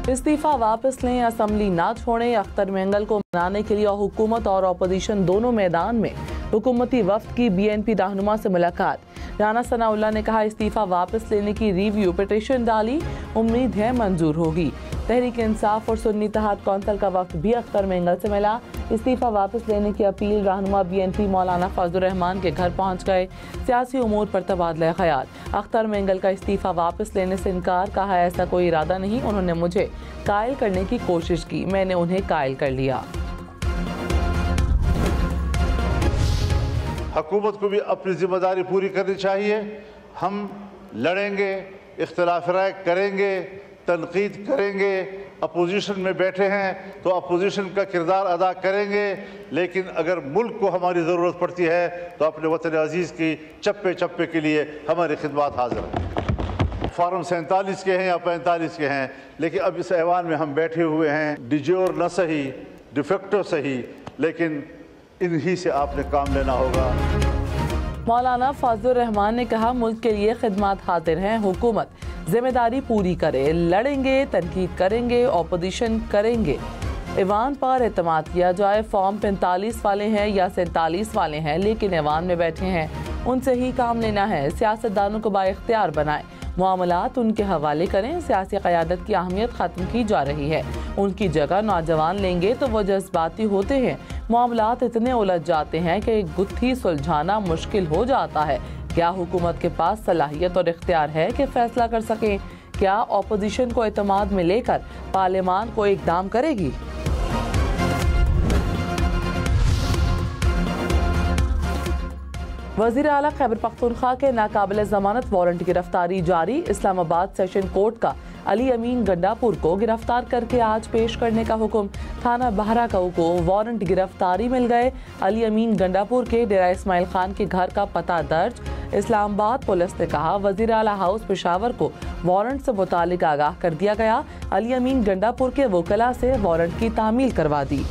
इस्तीफा वापस लें, असम्बली ना छोड़ें। अख्तर मेंगल को मनाने के लिए हुकूमत और अपोजिशन दोनों मैदान में। हुकूमती वफ्द की BNP रहनुमा से मुलाकात। राना सनाउल्लाह ने कहा इस्तीफा वापस लेने की रिव्यू पिटीशन डाली, उम्मीद है मंजूर होगी। तहरीक इंसाफ और सुन्नी इत्तेहाद कौंसिल का वक्त भी अख्तर मेंगल से मिला। इस्तीफा वापस लेने की अपील। रहनुमा BNP मौलाना फजलुर रहमान के घर पहुंच गए। सियासी उमूर पर तबादला ख्याल। अख्तर मेंगल का इस्तीफा वापस लेने से इनकार। कहा ऐसा कोई इरादा नहीं, उन्होंने मुझे कायल करने की कोशिश की, मैंने उन्हें कायल कर लिया। हुकूमत को भी अपनी जिम्मेदारी पूरी करनी चाहिए। हम लड़ेंगे, इख्तिलाफ राय करेंगे, तनकीद करेंगे। अपोजिशन में बैठे हैं तो अपोजिशन का किरदार अदा करेंगे, लेकिन अगर मुल्क को हमारी ज़रूरत पड़ती है तो अपने वतन अजीज़ की चप्पे चप्पे के लिए हमारी खिदमत हाजिर है। फार्म 47 के हैं या 45 के हैं, लेकिन अब इस ऐवान में हम बैठे हुए हैं। डिजोर न सही, डिफेक्टो सही, लेकिन इन्हीं से आपने काम लेना होगा। मौलाना फजलुर रहमान ने कहा मुल्क के लिए खिदमत हाजिर हैं, हुकूमत जिम्मेदारी पूरी करे, लड़ेंगे, तनकीद करेंगे, ऑपोजिशन करेंगे। ऐवान पर एतमाद किया जाए। फॉर्म 45 वाले हैं या 47 वाले हैं, लेकिन ऐवान में बैठे हैं, उनसे ही काम लेना है। सियासतदानों को बाइख्तियार बनाएं, मामलात उनके हवाले करें। सियासी क़यादत की अहमियत ख़त्म की जा रही है, उनकी जगह नौजवान लेंगे तो वो जज्बाती होते हैं। मामलात इतने उलझ जाते हैं कि गुत्थी सुलझाना मुश्किल हो जाता है। क्या हुकूमत के पास सलाहियत और इख्तियार है कि फैसला कर सकें? क्या अपोजिशन को एतमाद में लेकर पार्लियामान को इक़दाम करेगी? वज़ीर आला खैबर पख्तूनख्वा के नाकाबिल ज़मानत वारंट गिरफ्तारी जारी। इस्लामाबाद सेशन कोर्ट का अली अमीन गंडापुर को गिरफ्तार करके आज पेश करने का हुक्म। थाना बहराकाऊ को वारंट गिरफ्तारी मिल गए। अली अमीन गंडापुर के डेरा इस्माइल खान के घर का पता दर्ज। इस्लामाबाद पुलिस ने कहा वज़ीर आला हाउस पेशावर को वारंट से मुतालिक आगाह कर दिया गया। अली अमीन गंडापुर के वकला से वारंट की तामील करवा दी।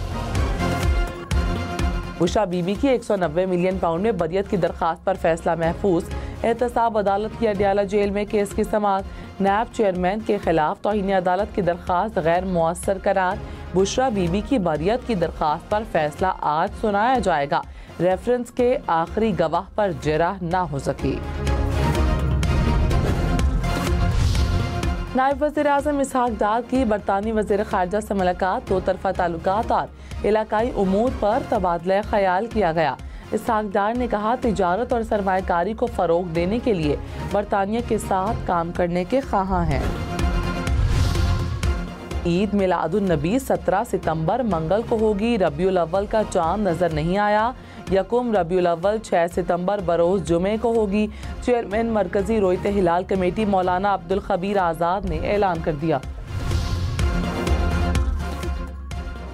बुशरा बीबी की 190 मिलियन पाउंड में बदियत की दरखास्त पर फैसला महफूज। एहतसाब अदालत की अडियाला जेल में केस की समाअत। नैब चेयरमैन के खिलाफ तौहीन अदालत की दरखास्त गैर मुअस्सर करार। बुशरा बीबी की बदियत की दरखास्त पर फैसला आज सुनाया जाएगा। रेफरेंस के आखिरी गवाह पर जरह ना हो सकी। नायब वज़ीर आज़म इसहाक डार की बरतानी वज़ीर ख़ारजा से मुलाकात। दो तरफ़ा ताल्लुकात और इलाकाई उमूर पर तबादला ख्याल किया गया। इसहाक डार ने कहा तिजारत और सरमायाकारी को फ़रोग़ देने के लिए बरतानिया के साथ काम करने के ख़्वाहां हैं। ईद मिलादुन नबी 17 सितंबर मंगल को होगी। रबीउल अव्वल का चांद नजर नहीं आया। यकुम रबीउल अव्वल 6 सितंबर बरोज़ जुमे को होगी। चेयरमैन मरकजी रोयत हिलाल कमेटी मौलाना अब्दुल खबीर आज़ाद ने ऐलान कर दिया।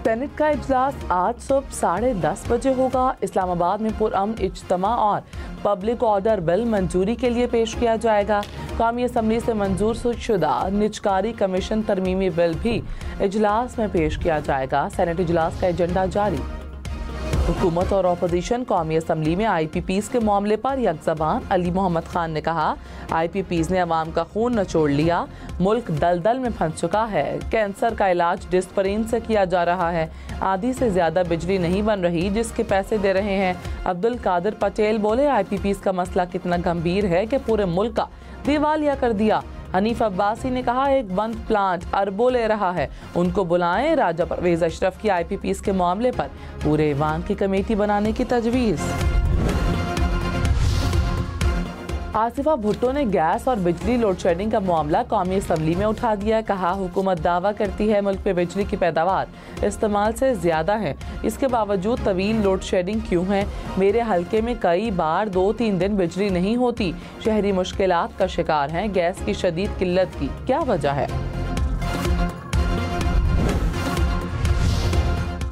सेनेट का इजलास आज सुबह 10:30 बजे होगा। इस्लामाबाद में पुरअमन इज्तिमा और पब्लिक ऑर्डर बिल मंजूरी के लिए पेश किया जाएगा। कौमी असम्बली से मंजूर शुदा निजकारी कमीशन तरमीमी बिल भी इजलास में पेश किया जाएगा। सेनेट इजलास का एजेंडा जारी। हुकूमत और अपोजिशन कौमी असम्बली में IPPs के मामले पर यकज़बान। अली मोहम्मद खान ने कहा IPPs ने अवाम का खून नचोड़ लिया, मुल्क दलदल में फंस चुका है। कैंसर का इलाज डिस्परिन से किया जा रहा है। आधी से ज्यादा बिजली नहीं बन रही जिसके पैसे दे रहे हैं। अब्दुल कादिर पटेल बोले IPPs का मसला कितना गंभीर है कि पूरे मुल्क का दिवालिया कर दिया। हनीफ अब्बासी ने कहा एक बंद प्लांट अरबों ले रहा है, उनको बुलाएं। राजा परवेज अशरफ की IPPs के मामले पर पूरे ईवान की कमेटी बनाने की तजवीज़। आसिफा भुट्टो ने गैस और बिजली लोड शेडिंग का मामला कौमी असम्बली में उठा दिया। कहा हुकूमत दावा करती है मुल्क में बिजली की पैदावार इस्तेमाल से ज्यादा है, इसके बावजूद तवील लोड शेडिंग क्यों है? मेरे हल्के में कई बार 2-3 दिन बिजली नहीं होती। शहरी मुश्किलात का शिकार हैं। गैस की शदीद किल्लत की क्या वजह है?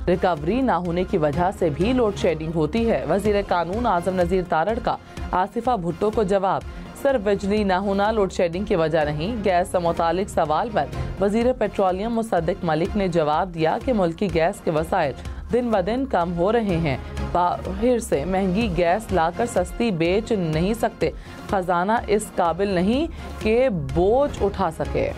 रिकवरी ना होने की वजह से भी लोड शेडिंग होती है। वजीर कानून आजम नज़ीर तारड़ का आसिफा भुट्टो को जवाब। सिर्फ बिजली ना होना लोड शेडिंग की वजह नहीं। गैस से मुतालिक सवाल पर वजीर पेट्रोलियम मुसद्दिक मलिक ने जवाब दिया कि मुल्क की गैस के वसाइल दिन ब दिन कम हो रहे हैं। बाहर से महंगी गैस लाकर सस्ती बेच नहीं सकते। खजाना इस काबिल नहीं कि बोझ उठा सके।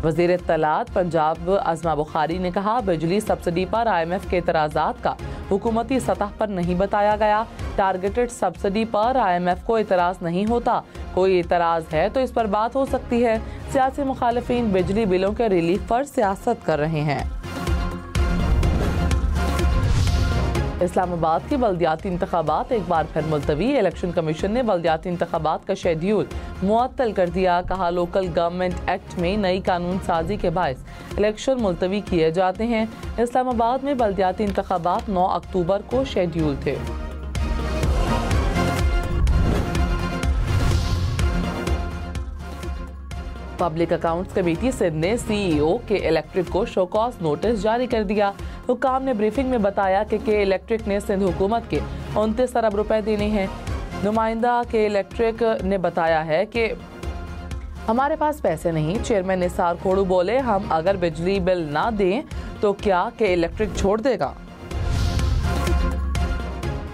वज़ीर इत्तलात पंजाब अज़मा बुखारी ने कहा, बिजली सब्सिडी पर IMF के एतराज़ात का हुकूमती सतह पर नहीं बताया गया। टारगेटेड सब्सिडी पर IMF को एतराज़ नहीं होता, कोई एतराज़ है तो इस पर बात हो सकती है। सियासी मुखालिफिन बिजली बिलों के रिलीफ पर सियासत कर रहे हैं। इस्लामाबाद की बल्दियाती इंतखाबात एक बार फिर मुलतवी। इलेक्शन कमीशन ने बल्दियाती इंतखाबात का शेड्यूल मुअत्तल कर दिया। कहा, लोकल गवर्नमेंट एक्ट में नई कानून साजी के बायस इलेक्शन मुलतवी किए जाते हैं। इस्लामाबाद में बल्दियाती इंतखाबात 9 अक्टूबर को शेड्यूल थे। पब्लिक अकाउंट्स कमेटी सिंध ने CEO के इलेक्ट्रिक को शोकॉज नोटिस जारी कर दिया। हुक्काम ने ब्रीफिंग में बताया कि इलेक्ट्रिक ने सिंध हुकूमत के 29 अरब रुपए देने हैं। नुमाइंदा के इलेक्ट्रिक ने बताया है कि हमारे पास पैसे नहीं। चेयरमैन निसार खोड़ू बोले, हम अगर बिजली बिल ना दें तो क्या के इलेक्ट्रिक छोड़ देगा।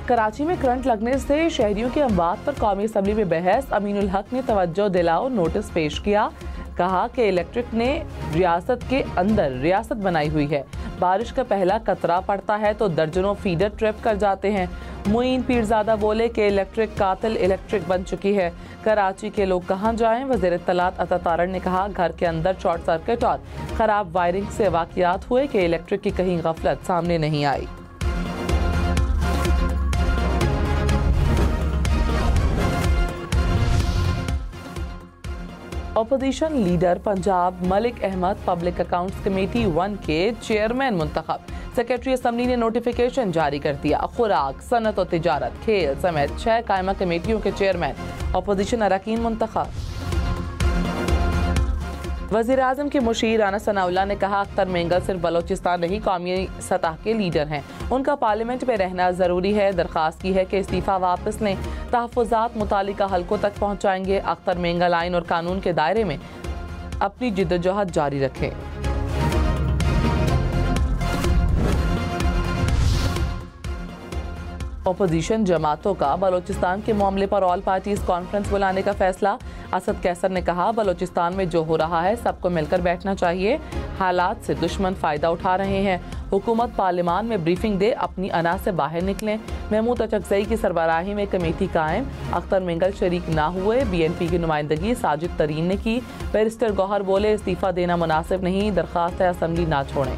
कराची में करंट लगने से शहरियों की अमवात पर कौमी असम्बली में बहस। अमीनुल हक ने तवज्जो दिलाओ नोटिस पेश किया। कहा कि इलेक्ट्रिक ने रियासत के अंदर रियासत बनाई हुई है। बारिश का पहला कतरा पड़ता है तो दर्जनों फीडर ट्रिप कर जाते हैं। मुईन पीरजादा बोले कि इलेक्ट्रिक कातिल इलेक्ट्रिक बन चुकी है। कराची के लोग कहां जाएं। वज़ीर इत्तलात अता तारण ने कहा, घर के अंदर शॉर्ट सर्किट और खराब वायरिंग से वाक़यात हुए कि इलेक्ट्रिक की कहीं गफलत सामने नहीं आई। Opposition leader Punjab Malik Ahmad public accounts committee 1 के चेयरमैन मुंतखब। सेक्रेटरी असम्बली ने नोटिफिकेशन जारी कर दिया। खुराक, सनत और तिजारत, खेल समेत 6 कायमा कमेटियों के चेयरमैन अपोजिशन अरकान मुंतखब। वज़ीर आज़म के मुशीर राना सनाउल्लाह ने कहा, अख्तर मेंगल सिर्फ बलोचिस्तान नहीं कौमी सतह के लीडर हैं, उनका पार्लियामेंट में रहना ज़रूरी है। दरख्वास्त की है कि इस्तीफ़ा वापस लें। तहफ़्फ़ुज़ात मुतालिका हलकों तक पहुँचाएंगे। अख्तर मेंगल आइन और कानून के दायरे में अपनी जिद्दोजहद जारी रखें। अपोजिशन जमातों का बलोचिस्तान के मामले पर ऑल पार्टीज कॉन्फ्रेंस बुलाने का फैसला। असद कैसर ने कहा, बलोचिस्तान में जो हो रहा है सबको मिलकर बैठना चाहिए। हालात से दुश्मन फ़ायदा उठा रहे हैं। हुकूमत पार्लियामान में ब्रीफिंग दे, अपनी अना से बाहर निकलें। महमूद अचकज़ई की सरबराही में कमेटी कायम। अख्तर मेंगल शरीक ना हुए। BNP की नुमाइंदगी साजिद तरीन ने की। बैरिस्टर गौहर बोले, इस्तीफ़ा देना मुनासिब नहीं, दरख्वास्त है असम्बली ना छोड़ें।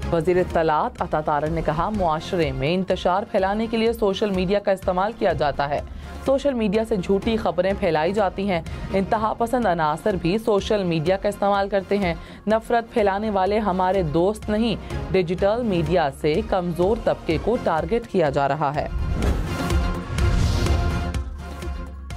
वज़ीर इत्तलात अता तारण ने कहा, मुआशरे में इंतशार फैलाने के लिए सोशल मीडिया का इस्तेमाल किया जाता है। सोशल मीडिया से झूठी खबरें फैलाई जाती हैं। इंतहा पसंद अनासर भी सोशल मीडिया का इस्तेमाल करते हैं। नफरत फैलाने वाले हमारे दोस्त नहीं। डिजिटल मीडिया से कमज़ोर तबके को टारगेट किया जा रहा है।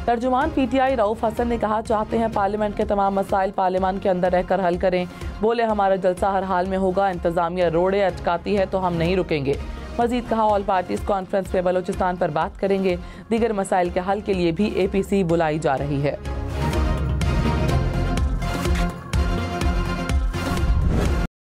तर्जुमान PTI रऊफ हसन ने कहा, चाहते हैं पार्लियामेंट के तमाम मसाइल पार्लियामान के अंदर रहकर हल करें। बोले, हमारा जलसा हर हाल में होगा। इंतजामिया रोड़े अटकाती है तो हम नहीं रुकेंगे। मजीद कहा, ऑल पार्टीज कॉन्फ्रेंस में बलोचिस्तान पर बात करेंगे। दीगर मसाइल के हल के लिए भी APC बुलाई जा रही है।